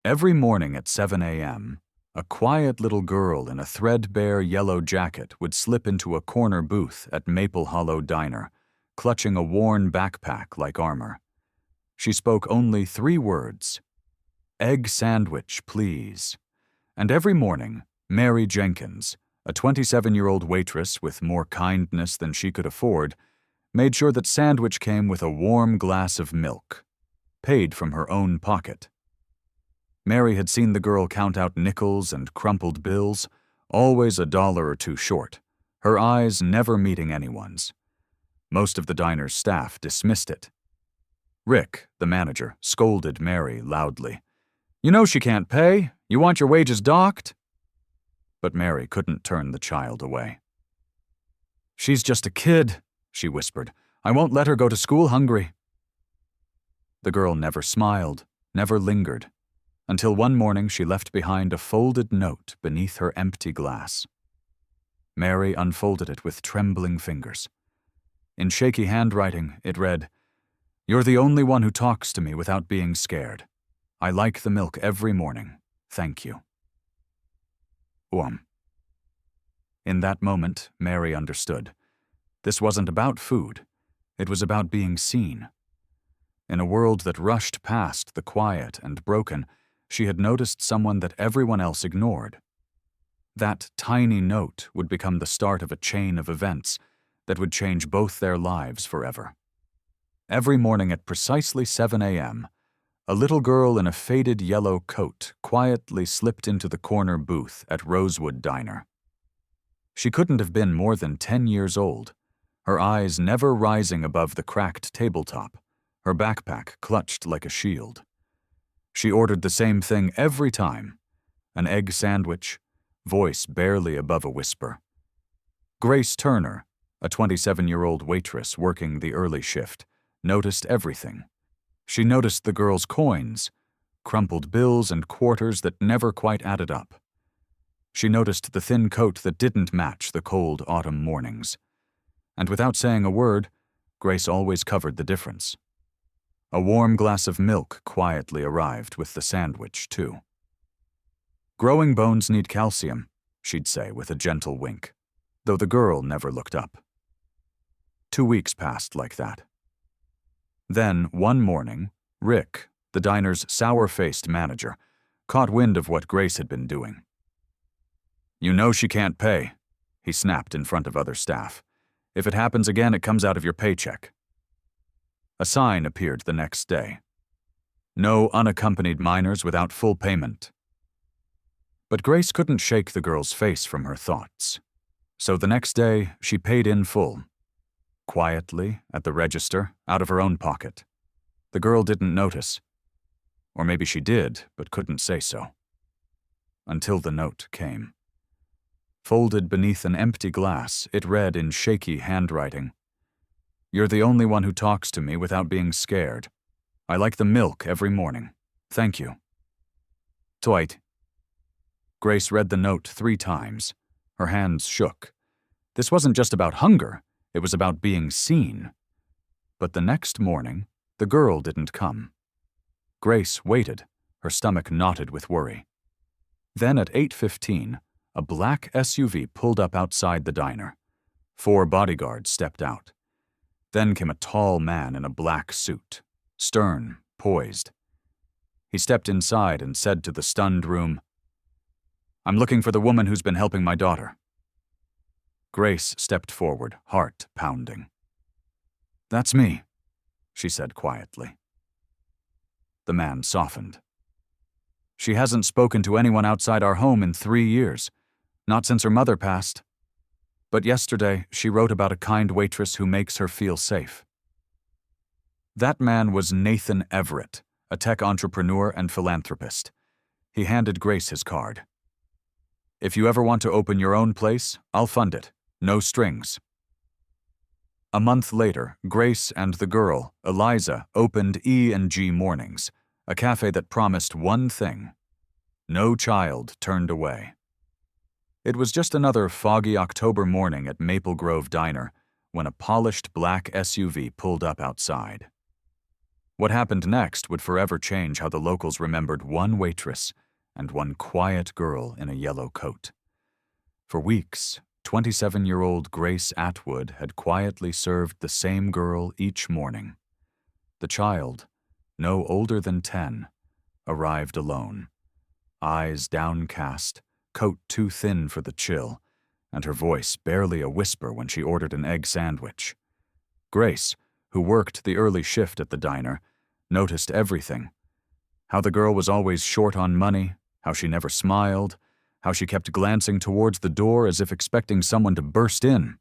Every morning at 7 a.m., a quiet little girl in a threadbare yellow jacket would slip into a corner booth at Maple Hollow Diner, clutching a worn backpack like armor. She spoke only 3 words: "Egg sandwich, please." And every morning, Mary Jenkins, a 27-year-old waitress with more kindness than she could afford, made sure that sandwich came with a warm glass of milk, paid from her own pocket. Mary had seen the girl count out nickels and crumpled bills, always $1 or 2 short, her eyes never meeting anyone's. Most of the diner's staff dismissed it. Rick, the manager, scolded Mary loudly. "You know she can't pay. You want your wages docked?" But Mary couldn't turn the child away. "She's just a kid," she whispered. "I won't let her go to school hungry." The girl never smiled, never lingered, until one morning she left behind a folded note beneath her empty glass. Mary unfolded it with trembling fingers. In shaky handwriting, it read, "You're the only one who talks to me without being scared. I like the milk every morning. Thank you." In that moment, Mary understood. This wasn't about food. It was about being seen. In a world that rushed past the quiet and broken, she had noticed someone that everyone else ignored. That tiny note would become the start of a chain of events that would change both their lives forever. Every morning at precisely 7 a.m., a little girl in a faded yellow coat quietly slipped into the corner booth at Rosewood Diner. She couldn't have been more than 10 years old, her eyes never rising above the cracked tabletop, her backpack clutched like a shield. She ordered the same thing every time, an egg sandwich, voice barely above a whisper. Grace Turner, a 27-year-old waitress working the early shift, noticed everything. She noticed the girl's coins, crumpled bills and quarters that never quite added up. She noticed the thin coat that didn't match the cold autumn mornings. And without saying a word, Grace always covered the difference. A warm glass of milk quietly arrived with the sandwich, too. "Growing bones need calcium," she'd say with a gentle wink, though the girl never looked up. 2 weeks passed like that. Then, one morning, Rick, the diner's sour-faced manager, caught wind of what Grace had been doing. "You know she can't pay," he snapped in front of other staff. "If it happens again, it comes out of your paycheck." A sign appeared the next day. "No unaccompanied minors without full payment." But Grace couldn't shake the girl's face from her thoughts. So the next day, she paid in full. Quietly, at the register, out of her own pocket. The girl didn't notice. Or maybe she did, but couldn't say so. Until the note came. Folded beneath an empty glass, it read in shaky handwriting, "You're the only one who talks to me without being scared. I like the milk every morning. Thank you." Toit. Grace read the note 3 times. Her hands shook. This wasn't just about hunger. It was about being seen. But the next morning, the girl didn't come. Grace waited, her stomach knotted with worry. Then at 8:15, a black SUV pulled up outside the diner. 4 bodyguards stepped out. Then came a tall man in a black suit, stern, poised. He stepped inside and said to the stunned room, "I'm looking for the woman who's been helping my daughter." Grace stepped forward, heart pounding. "That's me," she said quietly. The man softened. "She hasn't spoken to anyone outside our home in 3 years, not since her mother passed. But yesterday, she wrote about a kind waitress who makes her feel safe." That man was Nathan Everett, a tech entrepreneur and philanthropist. He handed Grace his card. "If you ever want to open your own place, I'll fund it. No strings." A month later, Grace and the girl, Eliza, opened E&G Mornings, a cafe that promised one thing: no child turned away. It was just another foggy October morning at Maple Grove Diner when a polished black SUV pulled up outside. What happened next would forever change how the locals remembered one waitress and one quiet girl in a yellow coat. For weeks, 27-year-old Grace Atwood had quietly served the same girl each morning. The child, no older than 10, arrived alone, eyes downcast, coat too thin for the chill, and her voice barely a whisper when she ordered an egg sandwich. Grace, who worked the early shift at the diner, noticed everything. How the girl was always short on money, how she never smiled, how she kept glancing towards the door as if expecting someone to burst in.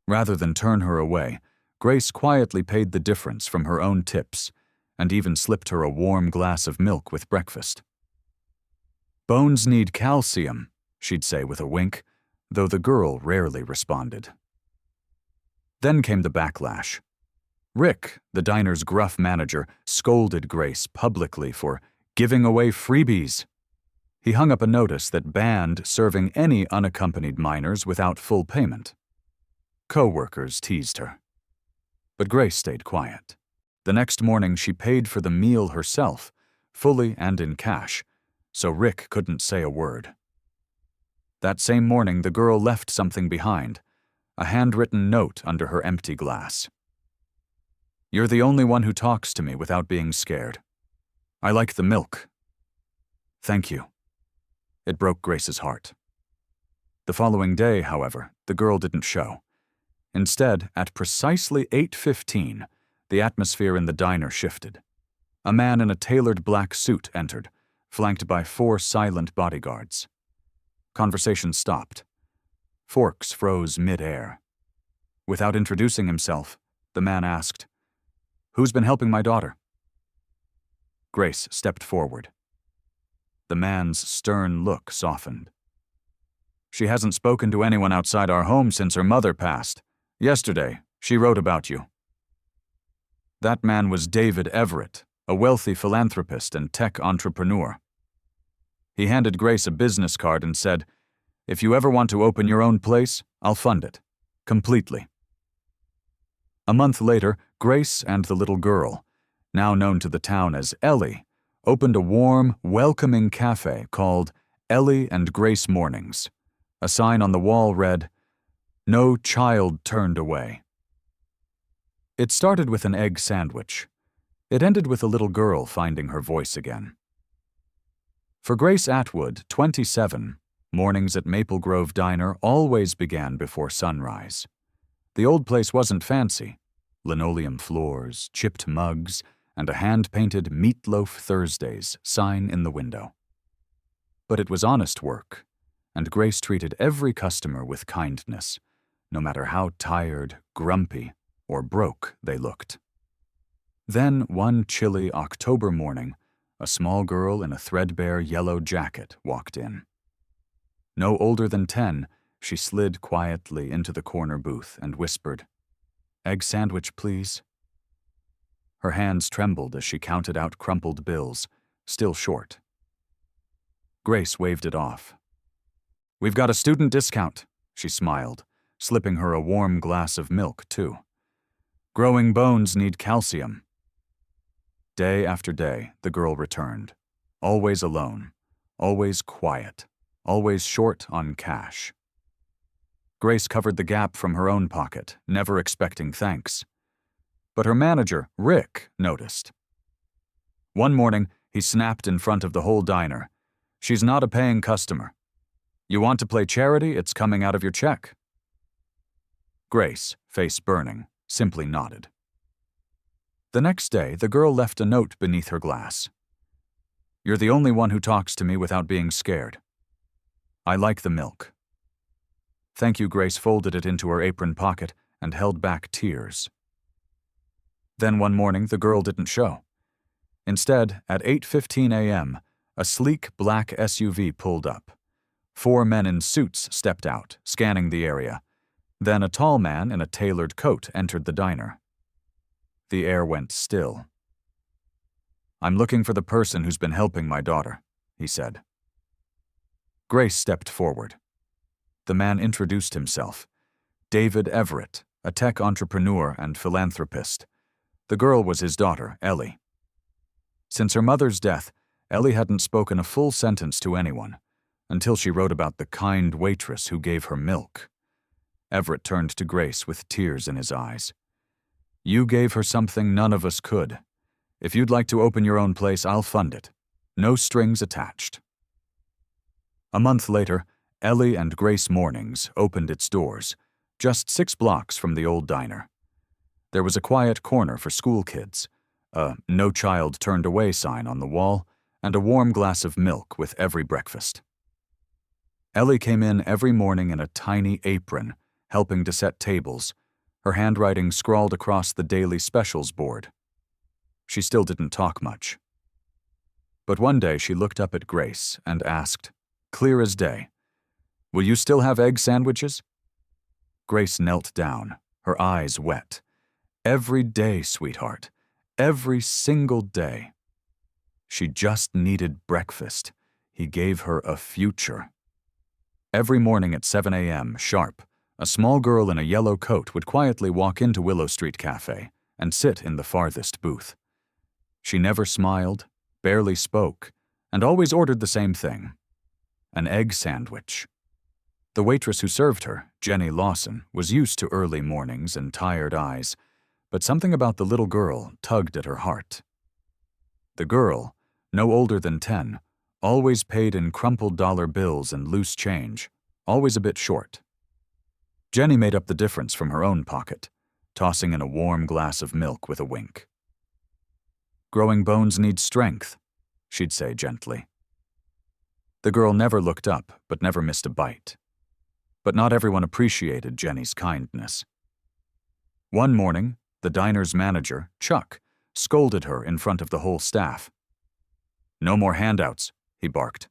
Rather than turn her away, Grace quietly paid the difference from her own tips and even slipped her a warm glass of milk with breakfast. "Bones need calcium," she'd say with a wink, though the girl rarely responded. Then came the backlash. Rick, the diner's gruff manager, scolded Grace publicly for giving away freebies. He hung up a notice that banned serving any unaccompanied minors without full payment. Co-workers teased her. But Grace stayed quiet. The next morning she paid for the meal herself, fully and in cash, so Rick couldn't say a word. That same morning the girl left something behind, a handwritten note under her empty glass. "You're the only one who talks to me without being scared. I like the milk. Thank you." It broke Grace's heart. The following day, however, the girl didn't show. Instead, at precisely 8:15, the atmosphere in the diner shifted. A man in a tailored black suit entered, flanked by 4 silent bodyguards. Conversation stopped. Forks froze mid-air. Without introducing himself, the man asked, "Who's been helping my daughter?" Grace stepped forward. The man's stern look softened. "She hasn't spoken to anyone outside our home since her mother passed. Yesterday, she wrote about you." That man was David Everett, a wealthy philanthropist and tech entrepreneur. He handed Grace a business card and said, "If you ever want to open your own place, I'll fund it. Completely." A month later, Grace and the little girl, now known to the town as Ellie, opened a warm, welcoming cafe called Ellie and Grace Mornings. A sign on the wall read, "No child turned away." It started with an egg sandwich. It ended with a little girl finding her voice again. For Grace Atwood, 27, mornings at Maple Grove Diner always began before sunrise. The old place wasn't fancy. Linoleum floors, chipped mugs, and a hand-painted Meatloaf Thursdays sign in the window. But it was honest work, and Grace treated every customer with kindness, no matter how tired, grumpy, or broke they looked. Then, one chilly October morning, a small girl in a threadbare yellow jacket walked in. No older than 10, she slid quietly into the corner booth and whispered, "Egg sandwich, please." Her hands trembled as she counted out crumpled bills, still short. Grace waved it off. "We've got a student discount," she smiled, slipping her a warm glass of milk, too. "Growing bones need calcium." Day after day, the girl returned, always alone, always quiet, always short on cash. Grace covered the gap from her own pocket, never expecting thanks. But her manager, Rick, noticed. One morning, he snapped in front of the whole diner, "She's not a paying customer. You want to play charity, it's coming out of your check." Grace, face burning, simply nodded. The next day, the girl left a note beneath her glass. "You're the only one who talks to me without being scared. I like the milk." Thank you. Grace folded it into her apron pocket and held back tears. Then one morning, the girl didn't show. Instead, at 8:15 a.m., a sleek black SUV pulled up. 4 men in suits stepped out, scanning the area. Then a tall man in a tailored coat entered the diner. The air went still. "I'm looking for the person who's been helping my daughter," he said. Grace stepped forward. The man introduced himself. David Everett, a tech entrepreneur and philanthropist. The girl was his daughter, Ellie. Since her mother's death, Ellie hadn't spoken a full sentence to anyone, until she wrote about the kind waitress who gave her milk. Everett turned to Grace with tears in his eyes. "You gave her something none of us could. If you'd like to open your own place, I'll fund it. No strings attached." A month later, Ellie and Grace Mornings opened its doors, just 6 blocks from the old diner. There was a quiet corner for school kids, a "No Child Turned Away" sign on the wall, and a warm glass of milk with every breakfast. Ellie came in every morning in a tiny apron, helping to set tables, her handwriting scrawled across the daily specials board. She still didn't talk much. But one day she looked up at Grace and asked, clear as day, "Will you still have egg sandwiches?" Grace knelt down, her eyes wet. "Every day, sweetheart. Every single day." She just needed breakfast. He gave her a future. Every morning at 7 a.m., sharp, a small girl in a yellow coat would quietly walk into Willow Street Cafe and sit in the farthest booth. She never smiled, barely spoke, and always ordered the same thing: an egg sandwich. The waitress who served her, Jenny Lawson, was used to early mornings and tired eyes, but something about the little girl tugged at her heart. The girl, no older than 10, always paid in crumpled dollar bills and loose change, always a bit short. Jenny made up the difference from her own pocket, tossing in a warm glass of milk with a wink. "Growing bones need strength," she'd say gently. The girl never looked up, but never missed a bite. But not everyone appreciated Jenny's kindness. One morning, the diner's manager, Chuck, scolded her in front of the whole staff. "No more handouts," he barked.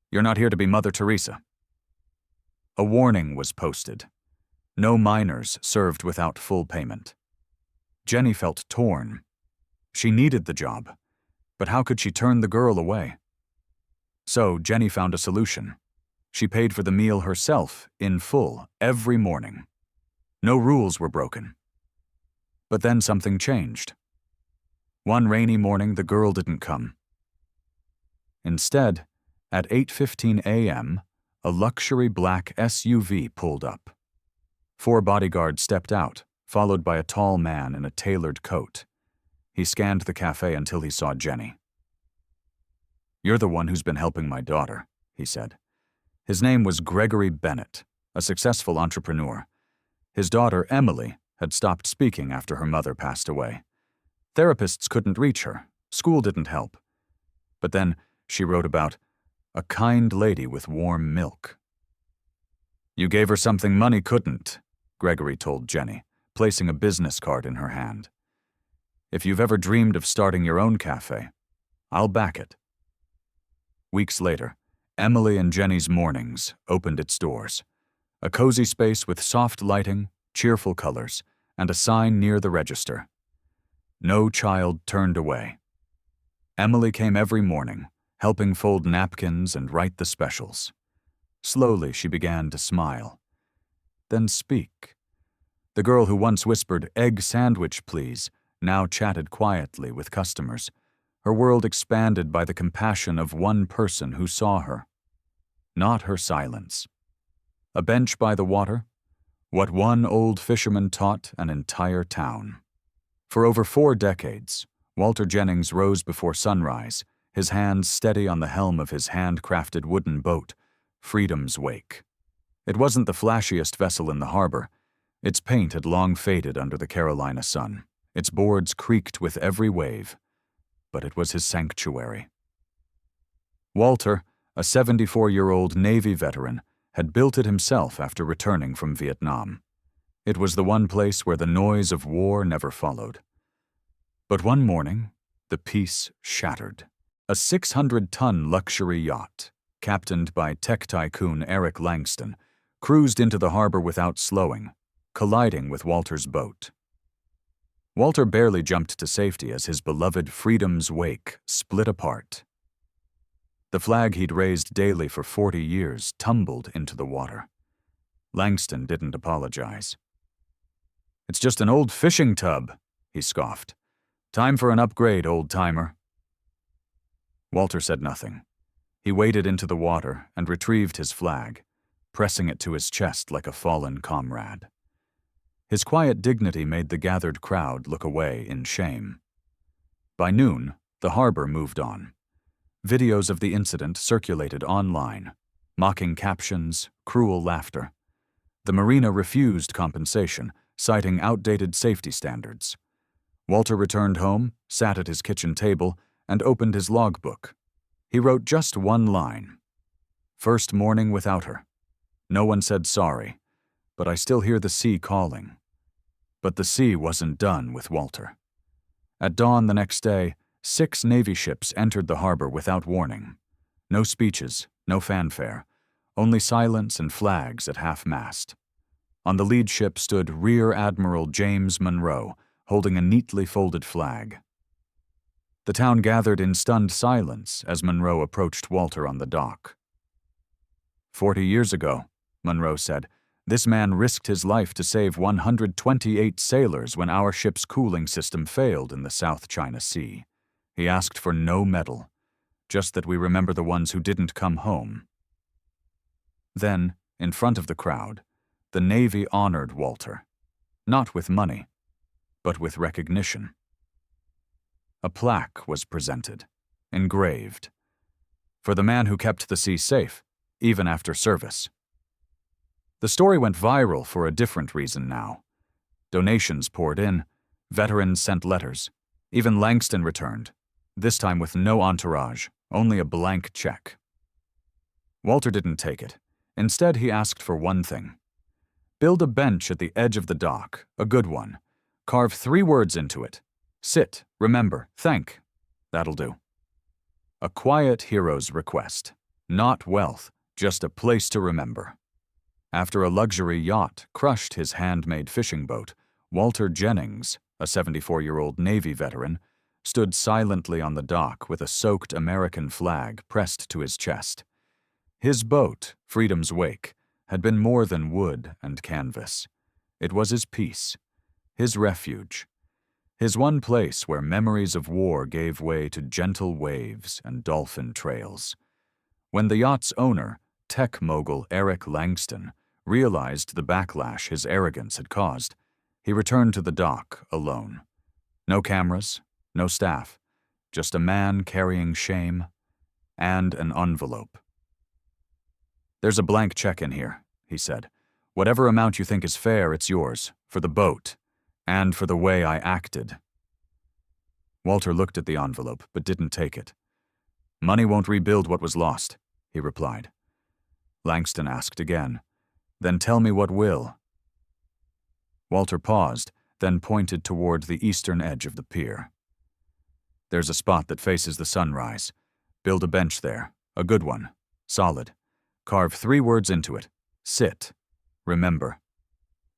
"You're not here to be Mother Teresa." A warning was posted. No minors served without full payment. Jenny felt torn. She needed the job, but how could she turn the girl away? So Jenny found a solution. She paid for the meal herself, in full, every morning. No rules were broken. But then something changed. One rainy morning, the girl didn't come. Instead, at 8:15 a.m., a luxury black SUV pulled up. 4 bodyguards stepped out, followed by a tall man in a tailored coat. He scanned the cafe until he saw Jenny. "You're the one who's been helping my daughter," he said. His name was Gregory Bennett, a successful entrepreneur. His daughter, Emily, had stopped speaking after her mother passed away. Therapists couldn't reach her. School didn't help. But then she wrote about a kind lady with warm milk. "You gave her something money couldn't," Gregory told Jenny, placing a business card in her hand. "If you've ever dreamed of starting your own cafe, I'll back it." Weeks later, Emily and Jenny's Mornings opened its doors. A cozy space with soft lighting, cheerful colors, and a sign near the register. No child turned away. Emily came every morning, helping fold napkins and write the specials. Slowly she began to smile. Then speak. The girl who once whispered, "Egg sandwich, please," now chatted quietly with customers, her world expanded by the compassion of one person who saw her. Not her silence. A bench by the water, what one old fisherman taught an entire town. For over 4 decades, Walter Jennings rose before sunrise, his hands steady on the helm of his handcrafted wooden boat, Freedom's Wake. It wasn't the flashiest vessel in the harbor. Its paint had long faded under the Carolina sun. Its boards creaked with every wave. But it was his sanctuary. Walter, a 74-year-old Navy veteran, had built it himself after returning from Vietnam. It was the one place where the noise of war never followed. But one morning, the peace shattered. A 600-ton luxury yacht, captained by tech tycoon Eric Langston, cruised into the harbor without slowing, colliding with Walter's boat. Walter barely jumped to safety as his beloved Freedom's Wake split apart. The flag he'd raised daily for 40 years tumbled into the water. Langston didn't apologize. "It's just an old fishing tub," he scoffed. Time for an upgrade, old-timer. Walter said nothing. He waded into the water and retrieved his flag, pressing it to his chest like a fallen comrade. His quiet dignity made the gathered crowd look away in shame. By noon, the harbor moved on. Videos of the incident circulated online, mocking captions, cruel laughter. The marina refused compensation, citing outdated safety standards. Walter returned home, sat at his kitchen table, and opened his logbook. He wrote just one line. First morning without her. No one said sorry, but I still hear the sea calling. But the sea wasn't done with Walter. At dawn the next day, 6 Navy ships entered the harbor without warning. No speeches, no fanfare, only silence and flags at half-mast. On the lead ship stood Rear Admiral James Monroe, holding a neatly folded flag. The town gathered in stunned silence as Monroe approached Walter on the dock. 40 years ago, Monroe said, this man risked his life to save 128 sailors when our ship's cooling system failed in the South China Sea. He asked for no medal, just that we remember the ones who didn't come home. Then, in front of the crowd, the Navy honored Walter, not with money, but with recognition. A plaque was presented, engraved, for the man who kept the sea safe, even after service. The story went viral for a different reason now. Donations poured in, veterans sent letters, even Langston returned, this time with no entourage, only a blank check. Walter didn't take it. Instead, he asked for one thing. Build a bench at the edge of the dock, a good one. Carve 3 words into it. Sit, remember, thank. That'll do. A quiet hero's request. Not wealth, just a place to remember. After a luxury yacht crushed his handmade fishing boat, Walter Jennings, a 74-year-old Navy veteran, stood silently on the dock with a soaked American flag pressed to his chest. His boat, Freedom's Wake, had been more than wood and canvas. It was his peace, his refuge, his one place where memories of war gave way to gentle waves and dolphin trails. When the yacht's owner, tech mogul Eric Langston, realized the backlash his arrogance had caused, he returned to the dock alone. No cameras, no staff, just a man carrying shame and an envelope. There's a blank check in here, he said. Whatever amount you think is fair, it's yours, for the boat, and for the way I acted. Walter looked at the envelope, but didn't take it. Money won't rebuild what was lost, he replied. Langston asked again, then tell me what will. Walter paused, then pointed toward the eastern edge of the pier. There's a spot that faces the sunrise. Build a bench there, a good one, solid. Carve 3 words into it. Sit. Remember.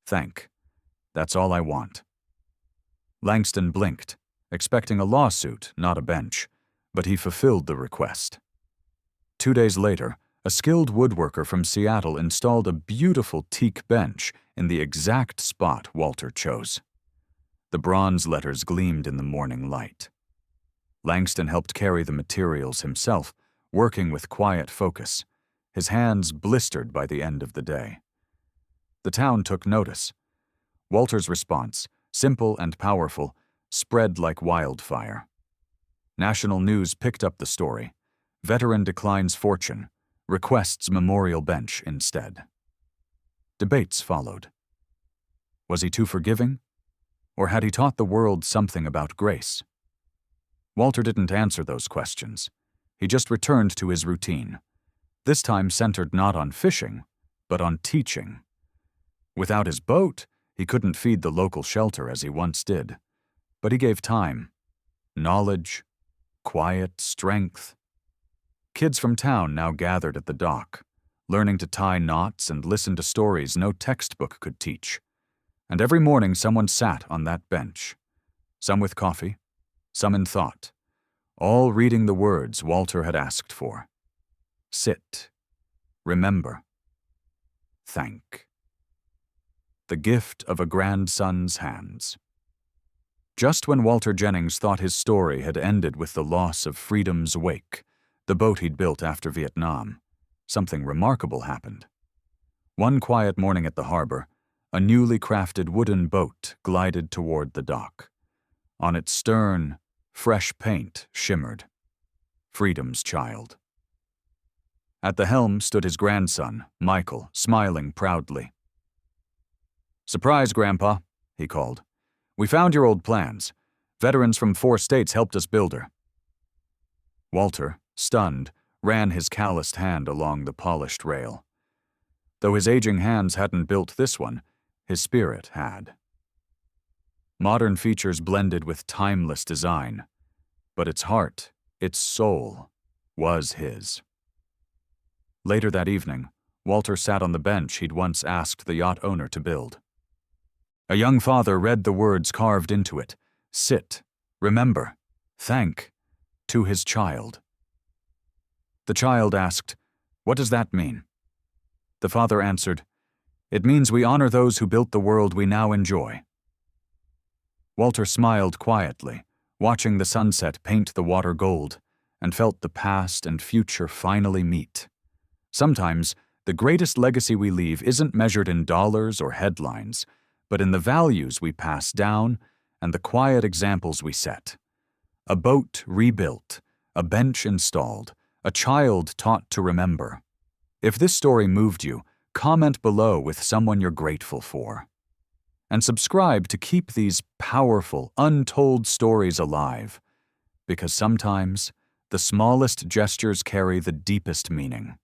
Thank. That's all I want. Langston blinked, expecting a lawsuit, not a bench, but he fulfilled the request. 2 days later, a skilled woodworker from Seattle installed a beautiful teak bench in the exact spot Walter chose. The bronze letters gleamed in the morning light. Langston helped carry the materials himself, working with quiet focus, his hands blistered by the end of the day. The town took notice. Walter's response, simple and powerful, spread like wildfire. National news picked up the story. Veteran declines fortune, requests memorial bench instead. Debates followed. Was he too forgiving? Or had he taught the world something about grace? Walter didn't answer those questions. He just returned to his routine, this time centered not on fishing, but on teaching. Without his boat, he couldn't feed the local shelter as he once did. But he gave time, knowledge, quiet strength. Kids from town now gathered at the dock, learning to tie knots and listen to stories no textbook could teach. And every morning someone sat on that bench, some with coffee, some in thought, all reading the words Walter had asked for. Sit. Remember. Thank. The gift of a grandson's hands. Just when Walter Jennings thought his story had ended with the loss of Freedom's Wake, the boat he'd built after Vietnam, something remarkable happened. One quiet morning at the harbor, a newly crafted wooden boat glided toward the dock. On its stern, fresh paint shimmered. Freedom's Child. At the helm stood his grandson, Michael, smiling proudly. "Surprise, Grandpa," he called. "We found your old plans. Veterans from 4 states helped us build her." Walter, stunned, ran his calloused hand along the polished rail. Though his aging hands hadn't built this one, his spirit had. Modern features blended with timeless design, but its heart, its soul, was his. Later that evening, Walter sat on the bench he'd once asked the yacht owner to build. A young father read the words carved into it: "Sit, remember, thank," to his child. The child asked, "What does that mean?" The father answered, "It means we honor those who built the world we now enjoy." Walter smiled quietly, watching the sunset paint the water gold, and felt the past and future finally meet. Sometimes, the greatest legacy we leave isn't measured in dollars or headlines, but in the values we pass down and the quiet examples we set. A boat rebuilt, a bench installed, a child taught to remember. If this story moved you, comment below with someone you're grateful for. And subscribe to keep these powerful, untold stories alive, because sometimes the smallest gestures carry the deepest meaning.